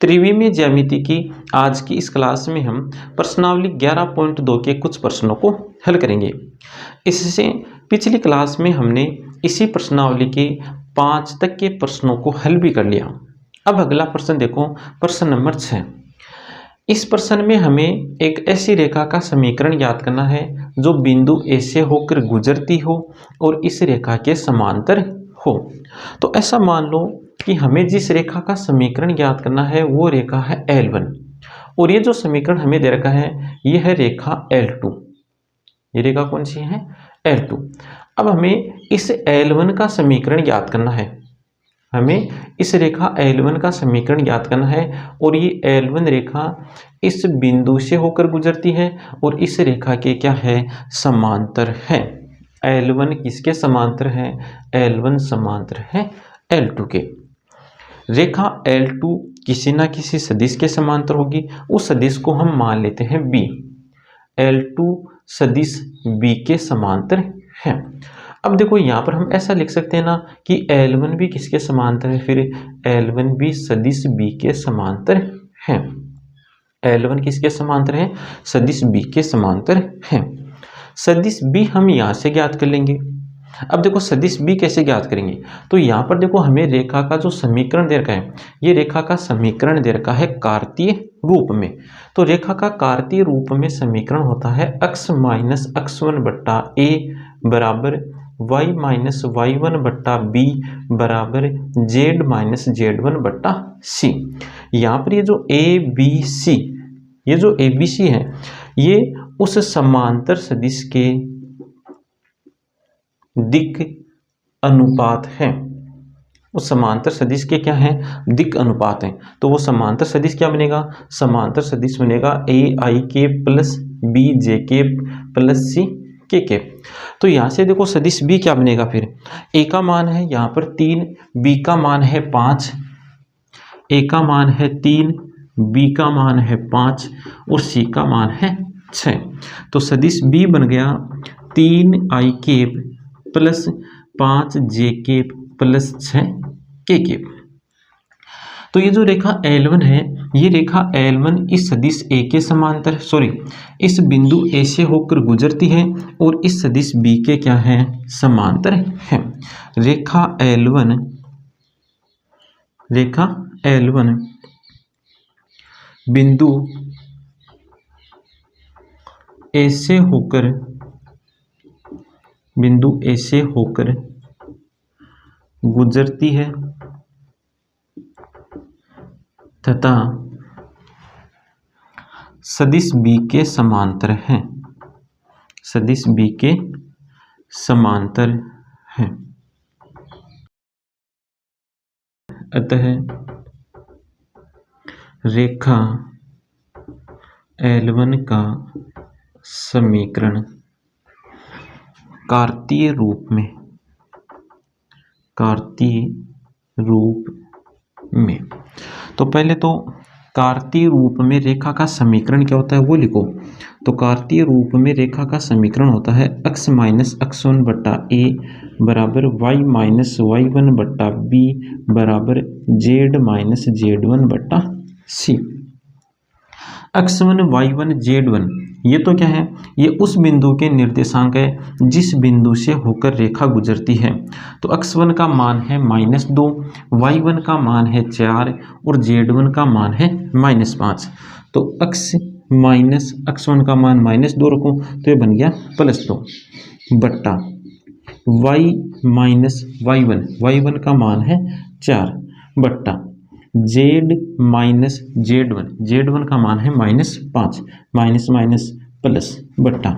त्रिविमीय ज्यामिति की आज की इस क्लास में हम प्रश्नावली 11.2 के कुछ प्रश्नों को हल करेंगे। इससे पिछली क्लास में हमने इसी प्रश्नावली के 5 तक के प्रश्नों को हल भी कर लिया। अब अगला प्रश्न देखो, प्रश्न नंबर 6। इस प्रश्न में हमें एक ऐसी रेखा का समीकरण ज्ञात करना है जो बिंदु ए से होकर गुजरती हो और इस रेखा के समांतर हो। तो ऐसा मान लो कि हमें जिस रेखा का समीकरण ज्ञात करना है वो रेखा है L1 और ये जो समीकरण हमें दे रखा है ये है रेखा L2। ये रेखा कौन सी है? L2। अब हमें इस L1 का समीकरण ज्ञात करना है। हमें इस रेखा L1 का समीकरण ज्ञात करना है और ये L1 रेखा इस बिंदु से होकर गुजरती है और इस रेखा के क्या है? समांतर है। L1 किसके समांतर है? L1 समांतर है L2 के। रेखा L2 किसी ना किसी सदिश के समांतर होगी। उस सदिश को हम मान लेते हैं B। L2 सदिश B के समांतर है। अब देखो यहाँ पर हम ऐसा लिख सकते हैं ना कि L1 भी किसके समांतर है? फिर L1 भी सदिश B के समांतर है। L1 किसके समांतर है? सदिश B के समांतर है। सदिश B हम यहाँ से ज्ञात कर लेंगे। अब देखो सदिश B कैसे ज्ञात करेंगे? तो यहाँ पर देखो हमें रेखा का जो समीकरण दे रखा है, ये रेखा का समीकरण दे रखा है कार्तीय रूप में। तो रेखा का कार्तीय रूप में समीकरण होता है x माइनस x1 बट्टा a बराबर y माइनस y1 बट्टा b बराबर z माइनस z1 बट्टा c। यहाँ पर ये जो a b c है ये उस समांतर सदिश के दिक अनुपात है। उस समांतर सदिश के क्या है? दिक अनुपात है। तो वो समांतर सदिश क्या बनेगा? समांतर सदिश बनेगा ai के प्लस bj के प्लस c के के। तो यहाँ से देखो सदिश b क्या बनेगा? फिर a का मान है यहाँ पर 3, b का मान है 5, a का मान है 3, b का मान है 5 और c का मान है 6। तो सदिश b बन गया 3i cap plus 5j cap plus 6k cap. तो ये जो रेखा L1 है ये रेखा L1 इस सदिश A के समांतर इस बिंदु A से होकर गुजरती है और इस सदिश B के क्या है? समांतर है। रेखा L1 बिंदु A से होकर गुजरती है तथा सदिश B के समांतर है। सदिश B के समांतर है। अतः रेखा L1 का समीकरण कार्तीय रूप में। तो पहले तो कार्तीय रूप में रेखा का समीकरण क्या होता है वो लिखो। तो कार्तीय रूप में रेखा का समीकरण होता है x माइनस x1 बट्टा a बराबर y माइनस y1 बट्टा b बराबर z माइनस z1 बट्टा c। x1 y1 z1 ये तो क्या है? ये उस बिंदु के निर्देशांक है जिस बिंदु से होकर रेखा गुजरती है। तो x1 का मान है -2, y1 का मान है 4 और z1 का मान है -5। तो x माइनस x1 का मान -2 रखो तो ये बन गया +2 बट्टा y माइनस y1 का मान है 4 बट्टा z माइनस z1 का मान है -5 माइनस प्लस बट्टा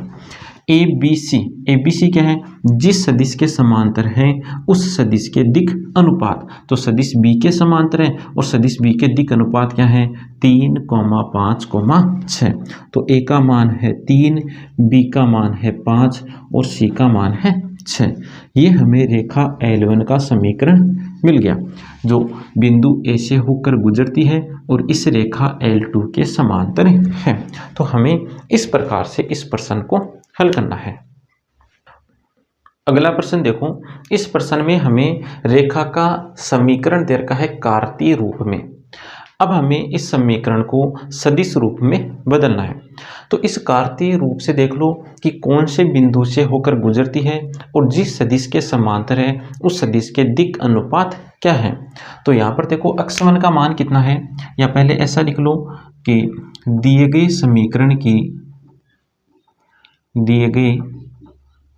ABC क्या है? जिस सदिश के समांतर है उस सदिश के दिक अनुपात। तो सदिश B के समांतर है और सदिश B के दिक अनुपात क्या है? 3, 5, 6। तो A का मान है 3, B का मान है 5 और C का मान है 6। ये हमें रेखा L1 का समीकरण मिल गया जो बिंदु A से होकर गुजरती है और इस रेखा L2 के समांतर है। तो हमें इस प्रकार से इस प्रश्न को हल करना है। अगला प्रश्न देखो, इस प्रश्न में हमें रेखा का समीकरण दे रखा है कार्तीय रूप में। अब हमें इस समीकरण को सदिश रूप में बदलना है। तो इस कार्तीय रूप से देख लो कि कौन से बिंदु से होकर गुजरती है और जिस सदिश के समांतर है उस सदिश के दिक् अनुपात क्या है। तो यहाँ पर देखो x1 का मान कितना है, या पहले ऐसा लिख लो कि दिए गए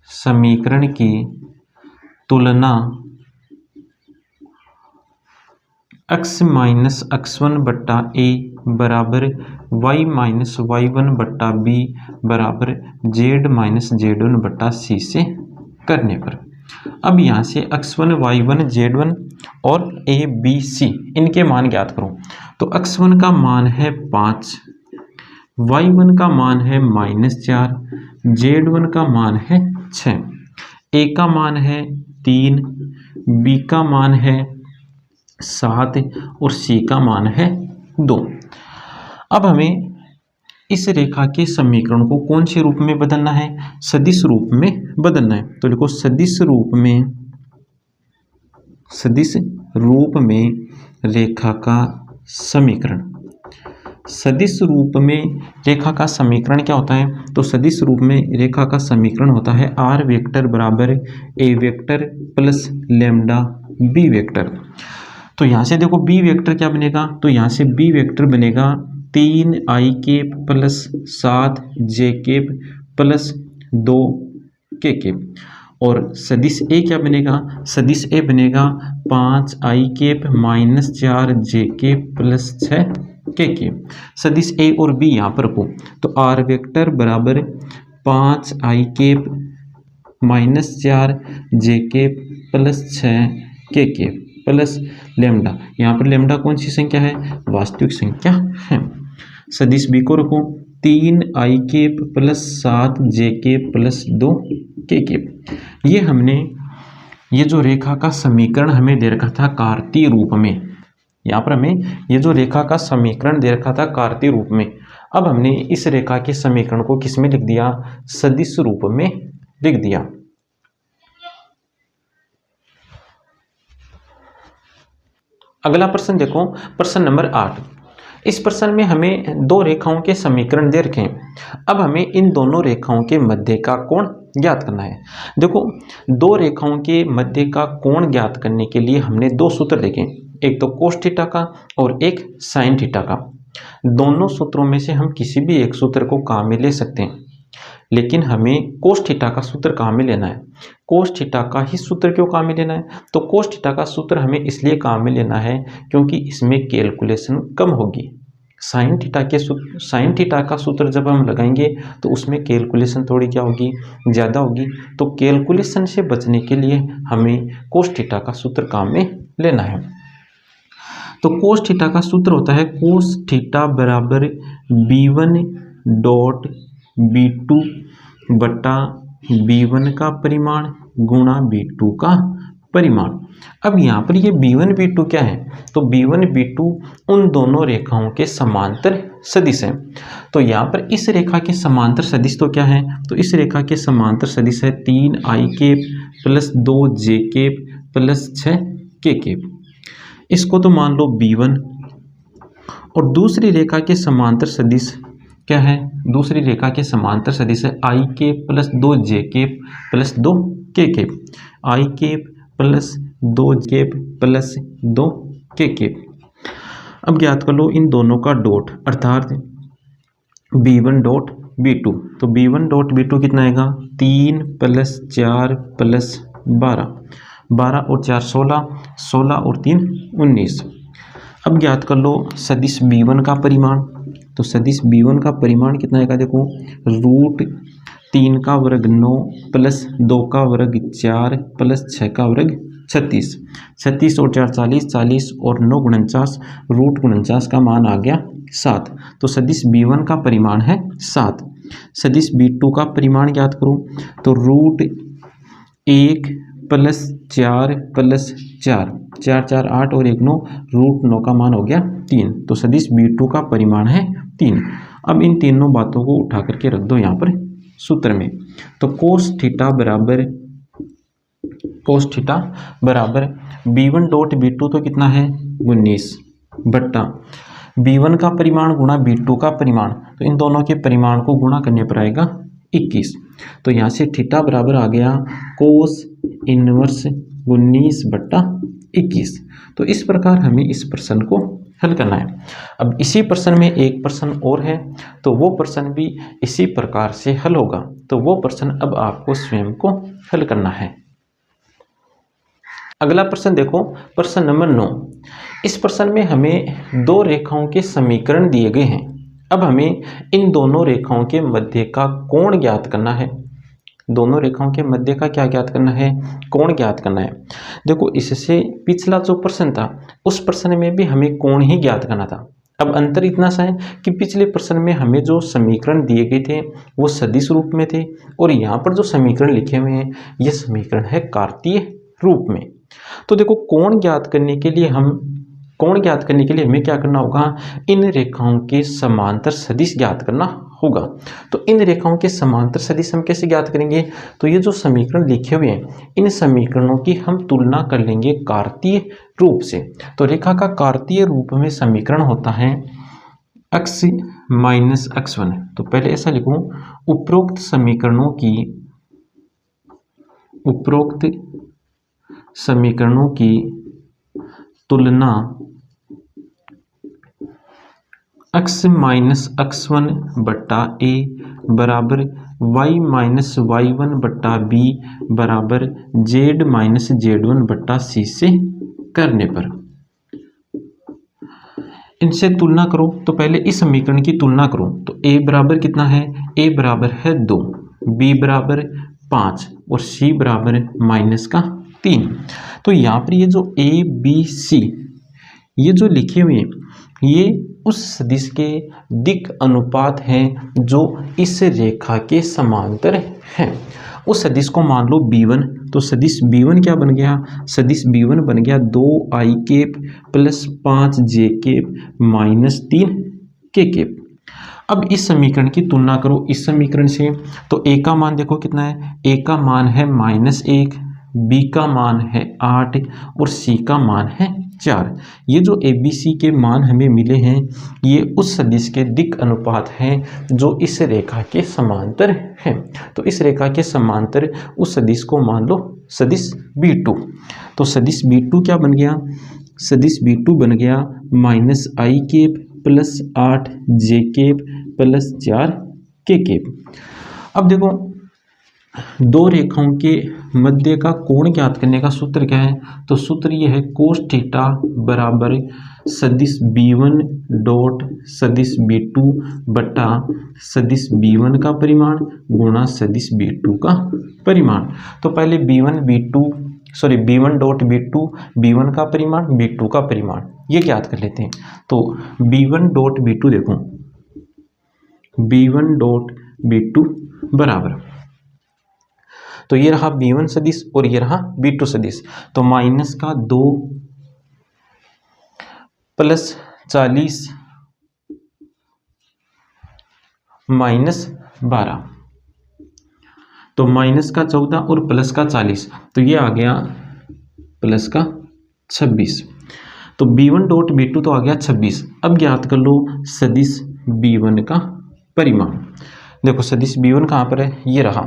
समीकरण की तुलना x माइनस x1 बट्टा ए बराबर y माइनस y1 बट्टा बी बराबर z माइनस z1 बट्टा सी से करने पर। अब यहाँ से x1 y1 z1 और a b c इनके मान ज्ञात करो। तो x1 का मान है 5, y1 का मान है -4, z1 का मान है 6, a का मान है 3, b का मान है 7 और c का मान है 2। अब हमें इस रेखा के समीकरण को कौन से रूप में बदलना है, सदिश रूप में बदलना है। तो लिखो सदिश रूप में रेखा का समीकरण। सदिश रूप में रेखा का समीकरण क्या होता है, तो सदिश रूप में रेखा का समीकरण होता है r वेक्टर बराबर a vector plus lambda b vector. तो यहाँ से देखो b वेक्टर क्या बनेगा, तो यहाँ से b वेक्टर बनेगा 3i plus 7j plus 2k। और सदिश a क्या बनेगा, सदिश a बनेगा 5i minus 4j plus 6k। सदिश a और b यहाँ पर रखो, तो r वेक्टर बराबर 5i minus 4j plus 6k plus lambda. यहाँ पर लेमडा कौन सी संख्या है, वास्तविक संख्या है। सदिश b को रखो 3i plus 7j plus 2k। ये जो रेखा का समीकरण हमें दे रखा था कार्तीय रूप में, यहाँ पर हमें ये जो रेखा का समीकरण दे रखा था कार्तीय रूप में, अब हमने इस रेखा के समीकरण को किस में लिख दिया, सदिश रूप में लिख दिया। अगला प्रश्न देखो, प्रश्न नंबर 8। इस प्रश्न में हमें दो रेखाओं के समीकरण दे रखे हैं। अब हमें इन दोनों रेखाओं के मध्य का कोण ज्ञात करना है। देखो दो रेखाओं के मध्य का कोण ज्ञात करने के लिए हमने दो सूत्र देखे, एक तो कोस थीटा का और एक साइन थीटा का। दोनों सूत्रों में से हम किसी भी एक सूत्र को काम में ले सकते हैं, लेकिन हमें कोस थीटा का सूत्र काम में लेना है। कोस थीटा का ही सूत्र क्यों काम में लेना है, तो कोस थीटा का सूत्र हमें इसलिए काम में लेना है क्योंकि इसमें कैलकुलेशन कम होगी। साइन थीटा का सूत्र जब हम लगाएंगे तो उसमें कैलकुलेशन थोड़ी क्या होगी, ज़्यादा होगी। तो कैलकुलेशन से बचने के लिए हमें कोस थीटा का सूत्र काम में लेना है। तो कोस थीटा का सूत्र होता है कोस थीटा बराबर b1 डॉट b2 बटा b1 का परिमाण गुणा b2 का परिमाण। अब यहाँ पर ये b1 b2 क्या है, तो b1 b2 उन दोनों रेखाओं के समांतर सदिश हैं। तो यहाँ पर इस रेखा के समांतर सदिश तो क्या है, तो इस रेखा के समांतर सदिश है 3i plus 2j plus 6k। इसको तो मान लो b1। और दूसरी रेखा के समांतर सदिश क्या है, दूसरी रेखा के समांतर सदिश है i plus 2j plus 2k, i plus 2j plus 2k। अब ज्ञात कर लो इन दोनों का डॉट, अर्थात b1 डॉट b2। तो b1 डॉट b2 कितना आएगा, 3 प्लस 4 प्लस 12, 12 और 4 16, 16 और 3 19। अब ज्ञात कर लो सदिश b1 का परिमाण। तो सदिश b1 का परिमाण कितना आएगा, देखो √3 का वर्ग 9 प्लस 2 का वर्ग 4 प्लस 6 का वर्ग 36, 36 और 4 40, 40 और 9 49, √49 का मान आ गया 7। तो सदिश b1 का परिमाण है 7। सदिश b2 का परिमाण ज्ञात करो, तो √1 प्लस 4 प्लस 4, 4 4 8 और 1 9, √9 का मान हो गया 3। तो सदिश b2 का परिमाण है 3। अब इन तीनों बातों को उठा करके रख दो यहाँ पर सूत्र में। तो कोस थीटा बराबर b1 डॉट b2 तो कितना है 19 बट्टा b1 का परिमाण गुणा b2 का परिमाण, तो इन दोनों के परिमाण को गुणा करने पर आएगा 21। तो यहाँ से थीटा बराबर आ गया कोस इनवर्स 19/21। तो इस प्रकार हमें इस प्रश्न को हल करना है। अब इसी प्रश्न में एक प्रश्न और है, तो वो प्रश्न भी इसी प्रकार से हल होगा। तो वो प्रश्न अब आपको स्वयं को हल करना है। अगला प्रश्न देखो, प्रश्न नंबर 9। इस प्रश्न में हमें दो रेखाओं के समीकरण दिए गए हैं। अब हमें इन दोनों रेखाओं के मध्य का कोण ज्ञात करना है। दोनों रेखाओं के मध्य का क्या ज्ञात करना है? कोण ज्ञात करना है। देखो, इससे पिछला जो प्रश्न था उस प्रश्न में भी हमें कोण ही ज्ञात करना था। अब अंतर इतना सा है कि पिछले प्रश्न में हमें जो समीकरण दिए गए थे वो सदिश रूप में थे, और यहाँ पर जो समीकरण लिखे हुए हैं ये समीकरण है कार्तीय रूप में। तो देखो, कोण ज्ञात करने के लिए हमें क्या करना होगा? इन रेखाओं के समांतर सदिश ज्ञात करना होगा। तो इन रेखाओं के समांतर सदिश हम कैसे ज्ञात करेंगे? तो ये जो समीकरण लिखे हुए हैं इन समीकरणों की हम तुलना कर लेंगे कार्तीय रूप से। तो रेखा का कार्तीय रूप में समीकरण होता है x माइनस x1। तो पहले ऐसा लिखूं, उपरोक्त समीकरणों की तुलना x माइनस x1 बट्टा a बराबर y माइनस y1 बट्टा b बराबर z माइनस z1 बट्टा c से करने पर। इनसे तुलना करो। तो पहले इस समीकरण की तुलना करो। तो a बराबर कितना है? a बराबर है 2, b बराबर 5 और c बराबर माइनस का 3। तो यहाँ पर ये जो a b c ये जो लिखे हुए हैं ये उस सदिश के दिक् अनुपात हैं जो इस रेखा के समांतर हैं। उस सदिश को मान लो b1। तो सदिश b1 क्या बन गया? सदिश b1 बन गया 2i cap plus 5j cap minus 3k cap. अब इस समीकरण की तुलना करो इस समीकरण से। तो a का मान देखो कितना है? a का मान है -1, b का मान है 8 और c का मान है 4। ये जो ABC के मान हमें मिले हैं ये उस सदिश के दिक् अनुपात हैं जो इस रेखा के समांतर हैं। तो इस रेखा के समांतर उस सदिश को मान लो सदिश B2। तो सदिश B2 क्या बन गया? सदिश B2 बन गया -i cap plus 8j cap plus 4k cap. अब देखो, दो रेखाओं के मध्य का कोण ज्ञात करने का सूत्र क्या है? तो सूत्र ये है कोस थीटा बराबर सदिश b1 डॉट सदिश b2 बटा सदिश b1 का परिमाण गुणा सदिश b2 का परिमाण। तो पहले b1 डॉट b2 b1 का परिमाण b2 का परिमाण ये ज्ञात कर लेते हैं। तो b1 डॉट b2 देखो, b1 डॉट b2 बराबर, तो ये रहा b1 सदिश और ये रहा b2 सदिश। तो माइनस का 2 प्लस 40 माइनस 12, तो माइनस का 14 और प्लस का 40, तो ये आ गया प्लस का 26। तो b1 डॉट b2 तो आ गया 26। अब ज्ञात कर लो सदिश b1 का परिमाण। देखो, सदिश b1 कहाँ पर है? ये रहा।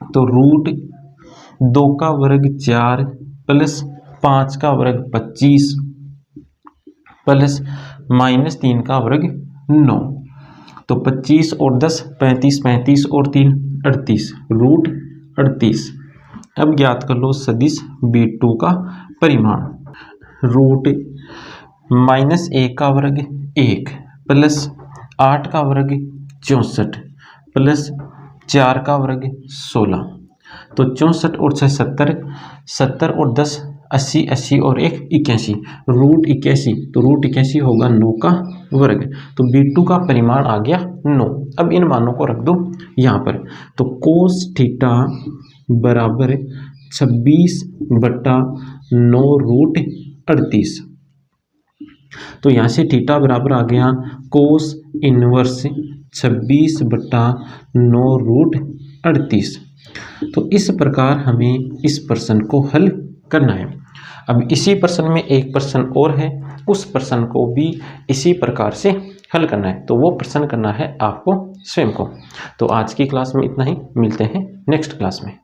तो √2 का वर्ग 4 प्लस 5 का वर्ग 25 प्लस -3 का वर्ग 9। तो 25 और 10 35, 35 और 3 38, √38। अब ज्ञात कर लो सदिश B2 का परिमाण। -1 का वर्ग 1 प्लस 8 का वर्ग 64 प्लस 4 का वर्ग 16। तो 64 और 6 70, 70 और 10 80, 80 और 1 81, √81। तो √81 होगा 9 का वर्ग। तो B2 का परिमाण आ गया 9। अब इन मानों को रख दो यहाँ पर। तो कोस थीटा बराबर 26 बटा 9 √38। तो यहाँ से थीटा बराबर आ गया कोस इनवर्स 26 बटा 9 √38। तो इस प्रकार हमें इस प्रश्न को हल करना है। अब इसी प्रश्न में एक प्रश्न और है, उस प्रश्न को भी इसी प्रकार से हल करना है। तो वो प्रश्न करना है आपको स्वयं को। तो आज की क्लास में इतना ही, मिलते हैं नेक्स्ट क्लास में।